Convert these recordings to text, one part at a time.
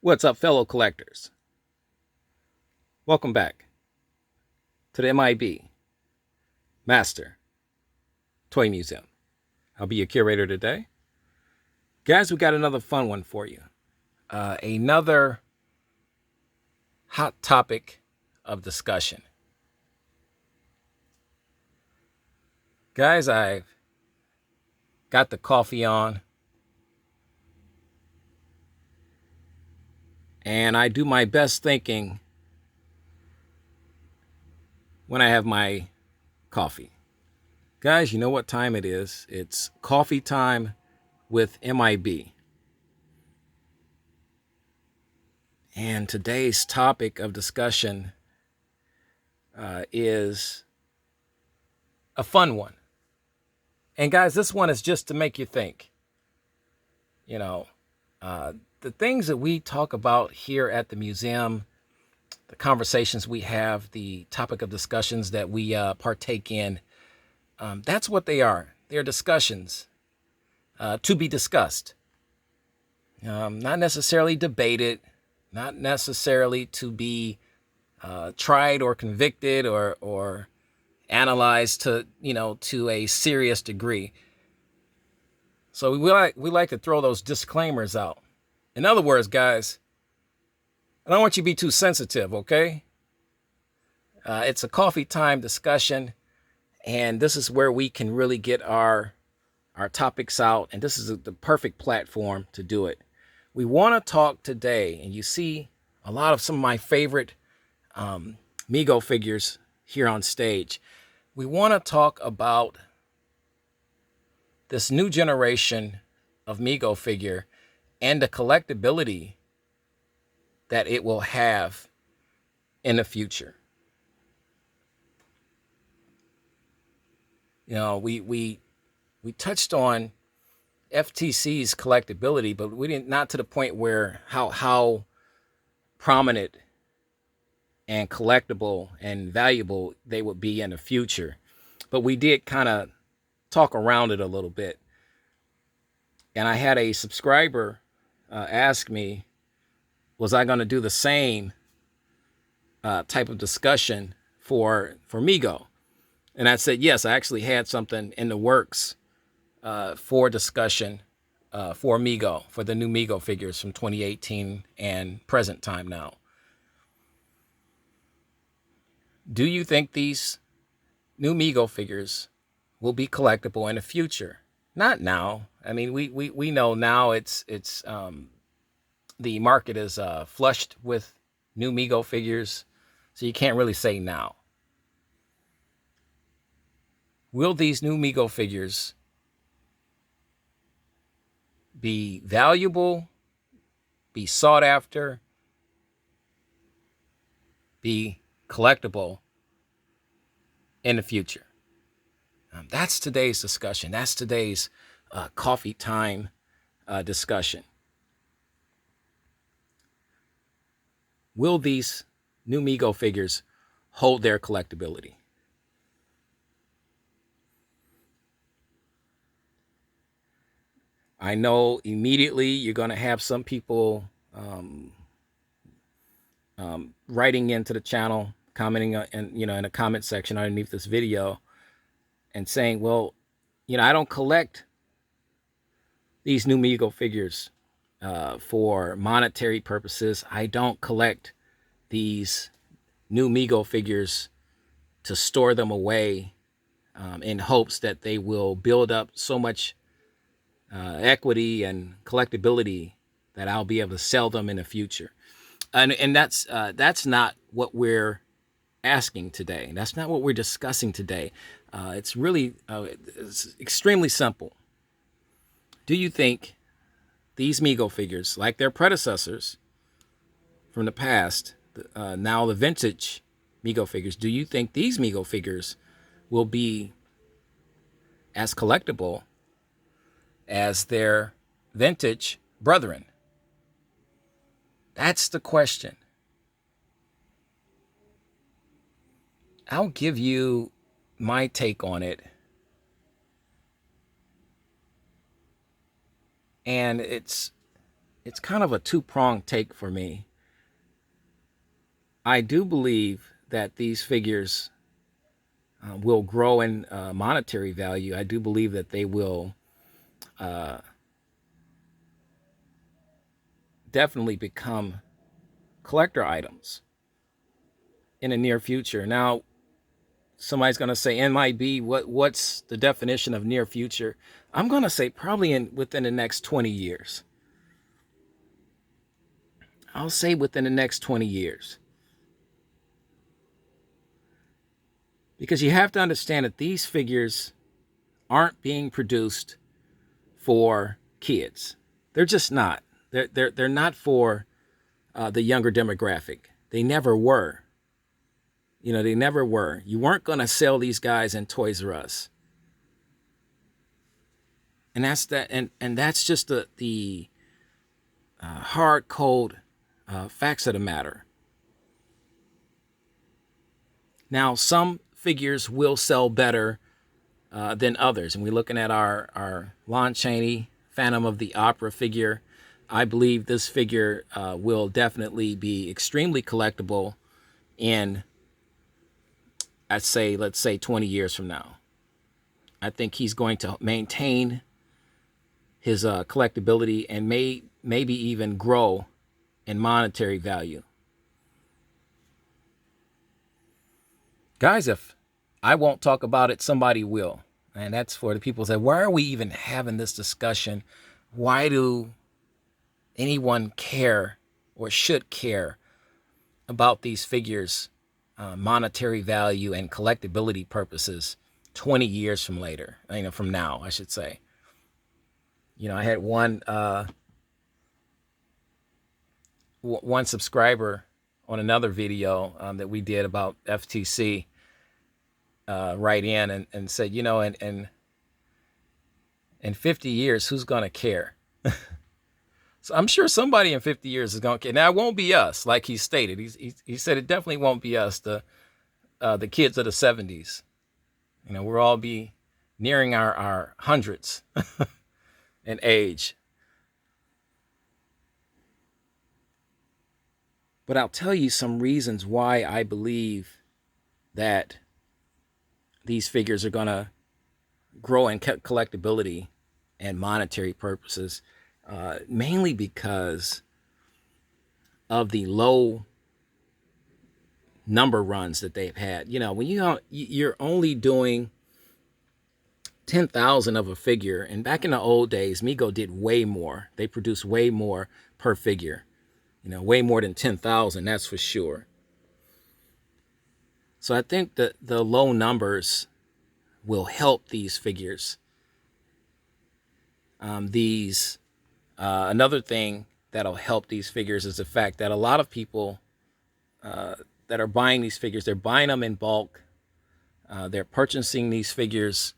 What's up, fellow collectors? Welcome back to the M.I.B. Master Toy Museum. I'll be your curator today. Guys, we got another fun one for you. Another hot topic of discussion. Guys, I've got the coffee on, and I do my best thinking when I have my coffee. Guys, you know what time it is. It's coffee time with M.I.B. And today's topic of discussion is a fun one. And guys, this one is just to make you think. You know, the things that we talk about here at the museum, the conversations we have, the topic of discussions that we partake in, that's what they are. They're discussions to be discussed. Not necessarily debated, not necessarily to be tried or convicted or analyzed to a serious degree. So we like to throw those disclaimers out. In other words, guys, I don't want you to be too sensitive, okay? It's a coffee time discussion, and this is where we can really get our topics out, and this is the perfect platform to do it. We want to talk today, and you see a lot of some of my favorite MEGO figures here on stage. We want to talk about this new generation of MEGO figure and the collectability that it will have in the future. You know, we touched on FTC's collectability, but we didn't, not to the point where how prominent and collectible and valuable they would be in the future. But we did kind of talk around it a little bit. And I had a subscriber ask me, was I going to do the same type of discussion for MEGO? And I said, yes, I actually had something in the works for discussion for MEGO, for the new MEGO figures from 2018 and present time now. Do you think these new MEGO figures will be collectible in the future? Not now. I mean, we know now it's the market is flushed with new MEGO figures, so you can't really say now. Will these new MEGO figures be valuable, be sought after, be collectible in the future? That's today's discussion. That's today's coffee time discussion. Will these new MEGO figures hold their collectability? I know immediately you're going to have some people writing into the channel, commenting in a comment section underneath this video, and saying, "Well, I don't collect these new MEGO figures for monetary purposes. I don't collect these new MEGO figures to store them away in hopes that they will build up so much equity and collectability that I'll be able to sell them in the future." And that's not what we're asking today. That's not what we're discussing today. It's really it's extremely simple. Do you think these MEGO figures, like their predecessors from the past, now the vintage MEGO figures, do you think these MEGO figures will be as collectible as their vintage brethren? That's the question. I'll give you my take on it. And it's it's kind of a two-pronged take for me. I do believe that these figures will grow in monetary value. I do believe that they will definitely become collector items in the near future. Now, somebody's going to say, M.I.B, what's the definition of near future? I'm going to say probably within the next 20 years. I'll say within the next 20 years. Because you have to understand that these figures aren't being produced for kids. They're just not. They're not for the younger demographic. They never were. You know, they never were. You weren't going to sell these guys in Toys R Us. And that's that. And that's just the hard cold facts of the matter. Now, some figures will sell better than others. And we're looking at our Lon Chaney Phantom of the Opera figure. I believe this figure will definitely be extremely collectible in, let's say 20 years from now. I think he's going to maintain his collectability and maybe even grow in monetary value. Guys, if I won't talk about it, somebody will. And that's for the people who say, why are we even having this discussion? Why do anyone care or should care about these figures, monetary value and collectability purposes 20 years from later, from now, I should say. I had one subscriber on another video that we did about FTC write in and said, in 50 years, who's going to care? So I'm sure somebody in 50 years is going to care. Now, it won't be us, like he stated. He said it definitely won't be us, the kids of the 70s. We'll all be nearing our hundreds in age. But I'll tell you some reasons why I believe that these figures are going to grow in collectability and monetary purposes, mainly because of the low number runs that they've had. When you're only doing 10,000 of a figure, and back in the old days, MEGO did way more. They produced way more per figure. Way more than 10,000, that's for sure. So I think that the low numbers will help these figures. Another thing that'll help these figures is the fact that a lot of people that are buying these figures, they're buying them in bulk. They're purchasing these figures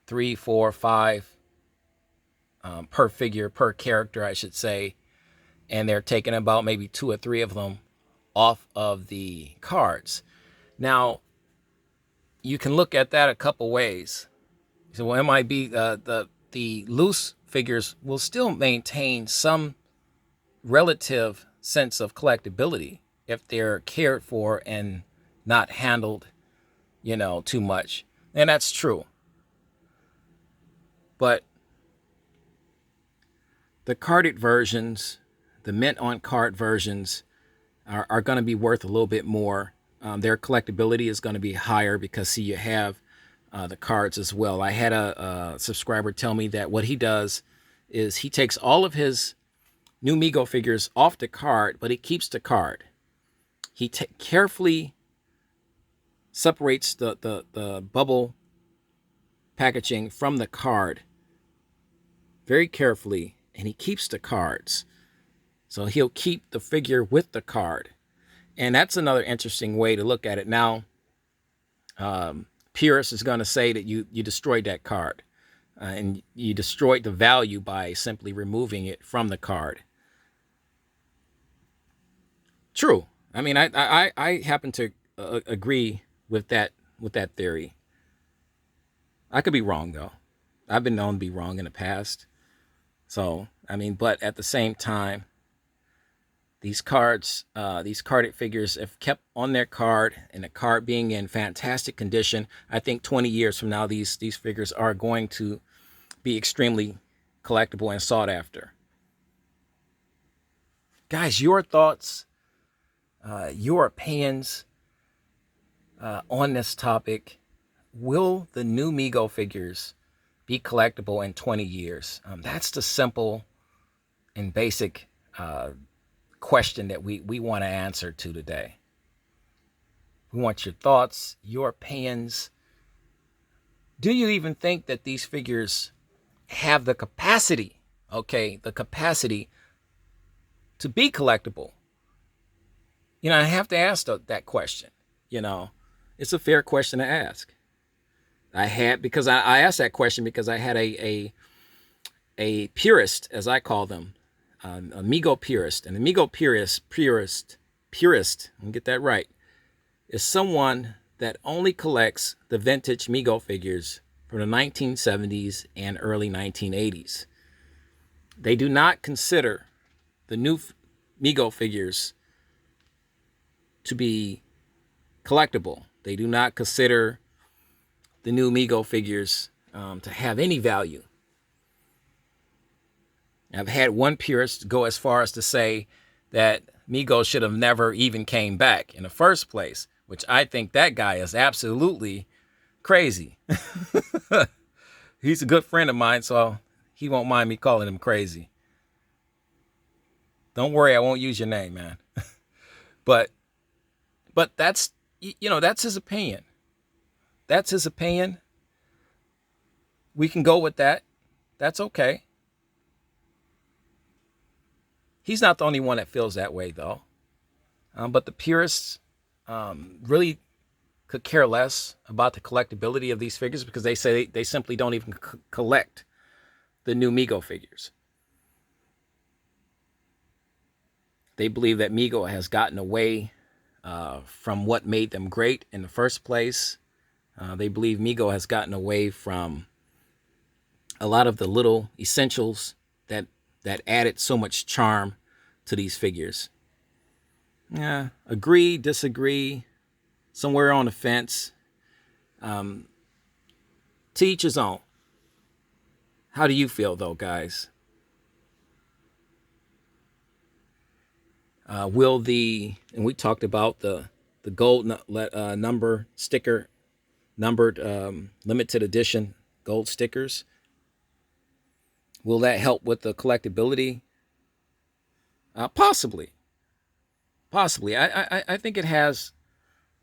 3, 4, 5 per figure, per character, I should say. And they're taking about maybe 2 or 3 of them off of the cards. Now, you can look at that a couple ways. So, well, M.I.B, the loose figures will still maintain some relative sense of collectability if they're cared for and not handled, too much. And that's true. But the carded versions, the mint on card versions, are going to be worth a little bit more. Their collectability is going to be higher because, see, you have the cards as well. I had a subscriber tell me that what he does is he takes all of his new MEGO figures off the card, but he keeps the card. He carefully separates the bubble packaging from the card very carefully, and he keeps the cards. So he'll keep the figure with the card. And that's another interesting way to look at it. Now, purists is going to say that you destroyed that card. And you destroyed the value by simply removing it from the card. True. I mean, I happen to agree with that theory. I could be wrong, though. I've been known to be wrong in the past. So I mean, but at the same time, these cards, these carded figures, if kept on their card and the card being in fantastic condition, I think 20 years from now, these figures are going to be extremely collectible and sought after. Guys, your thoughts, your opinions on this topic. Will the new MEGO figures be collectible in 20 years? That's the simple and basic question that we want to answer to today. We want your thoughts, your opinions. Do you even think that these figures have the capacity, the capacity to be collectible? I have to ask that question. It's a fair question to ask. I asked that question because I had a purist, as I call them, a MEGO purist. And a MEGO purist, let me get that right, is someone that only collects the vintage MEGO figures from the 1970s and early 1980s. They do not consider the new MEGO figures to be collectible. They do not consider the new MEGO figures to have any value. I've had one purist go as far as to say that MEGO should have never even came back in the first place, which I think that guy is absolutely crazy. He's a good friend of mine, so he won't mind me calling him crazy. Don't worry, I won't use your name, man. But that's, that's his opinion. That's his opinion. We can go with that. That's okay. He's not the only one that feels that way, though. But the purists really could care less about the collectability of these figures because they say they simply don't even collect the new MEGO figures. They believe that MEGO has gotten away from what made them great in the first place. They believe MEGO has gotten away from a lot of the little essentials that added so much charm to these figures. Yeah, agree, disagree, somewhere on the fence. To each his own. How do you feel, though, guys? And we talked about the gold number sticker, numbered limited edition gold stickers. Will that help with the collectability? Possibly. I think it has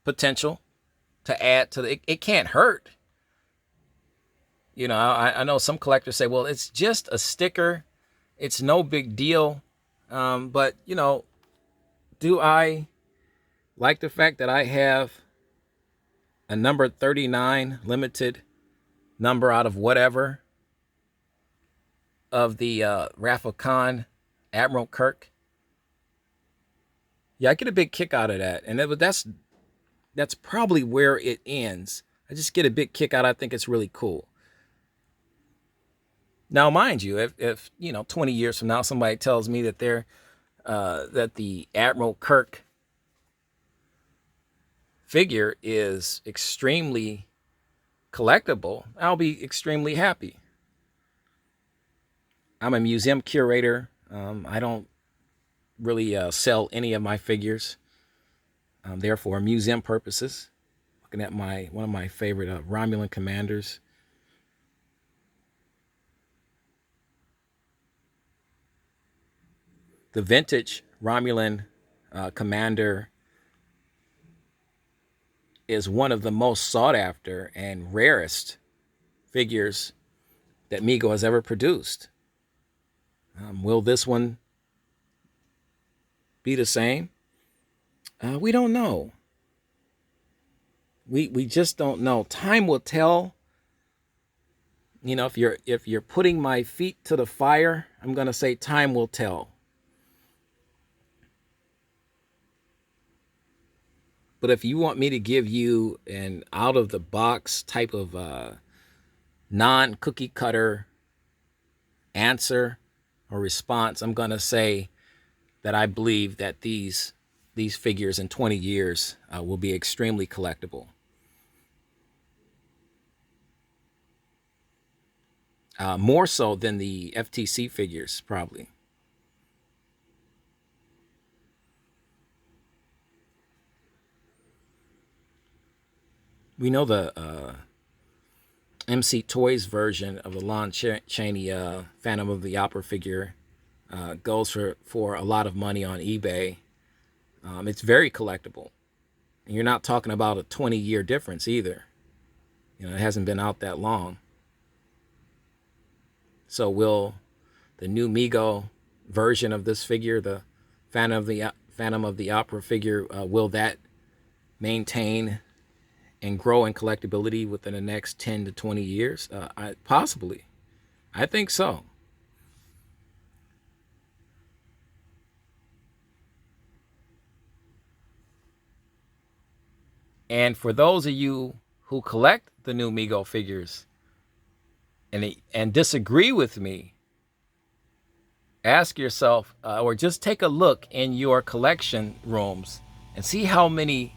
potential to add to it can't hurt. I know some collectors say, well, it's just a sticker. It's no big deal. But, do I like the fact that I have a number 39 limited number out of whatever of the Wrath of Khan Admiral Kirk? Yeah, I get a big kick out of that. And that's probably where it ends. I just get a big kick out. I think it's really cool. Now, mind you, if 20 years from now, somebody tells me that that the Admiral Kirk figure is extremely collectible, I'll be extremely happy. I'm a museum curator. I don't really sell any of my figures. They're for museum purposes. Looking at one of my favorite Romulan commanders. The vintage Romulan commander is one of the most sought after and rarest figures that MEGO has ever produced. Will this one be the same? We don't know. We just don't know. Time will tell. If you're putting my feet to the fire, I'm going to say time will tell. But if you want me to give you an out-of-the-box type of non-cookie cutter answer, or response, I'm going to say that I believe that these figures in 20 years will be extremely collectible. More so than the FTC figures, probably. We know the MC Toys version of the Lon Chaney Phantom of the Opera figure goes for a lot of money on eBay. It's very collectible. And you're not talking about a 20-year difference either. You know, it hasn't been out that long. So will the new MEGO version of this figure, the Phantom of the Opera figure, will that maintain and grow in collectability within the next 10 to 20 years? Possibly. I think so. And for those of you who collect the new MEGO figures and disagree with me, ask yourself, or just take a look in your collection rooms and see how many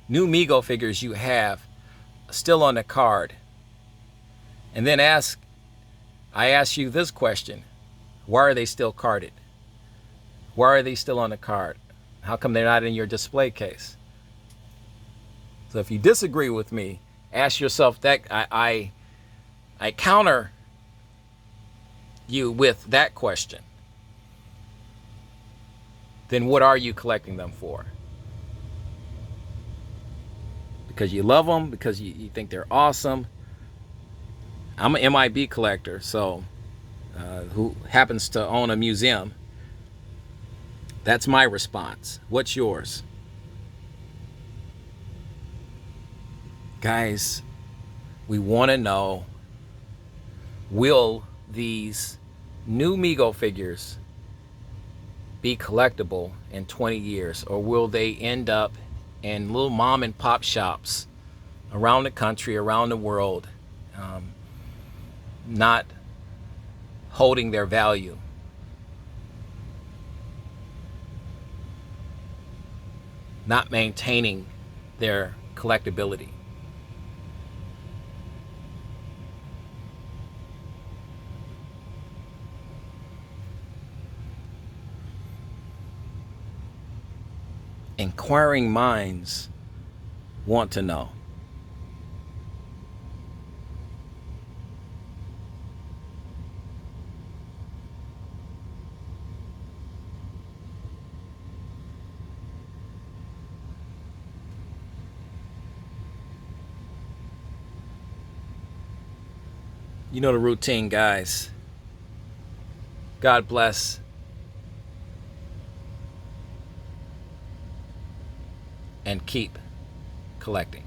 new MEGO figures you have still on the card. And then I ask you this question: why are they still carded? Why are they still on the card? How come they're not in your display case? So if you disagree with me, ask yourself that. I counter you with that question. Then what are you collecting them for? Because you love them? Because you think they're awesome? I'm an M.I.B collector, so who happens to own a museum. That's my response. What's yours? Guys, we want to know, will these new MEGO figures be collectible in 20 years, or will they end up in little mom and pop shops around the country, around the world, not holding their value? Not maintaining their collectability? Inquiring minds want to know. You know the routine, guys. God bless, and keep collecting.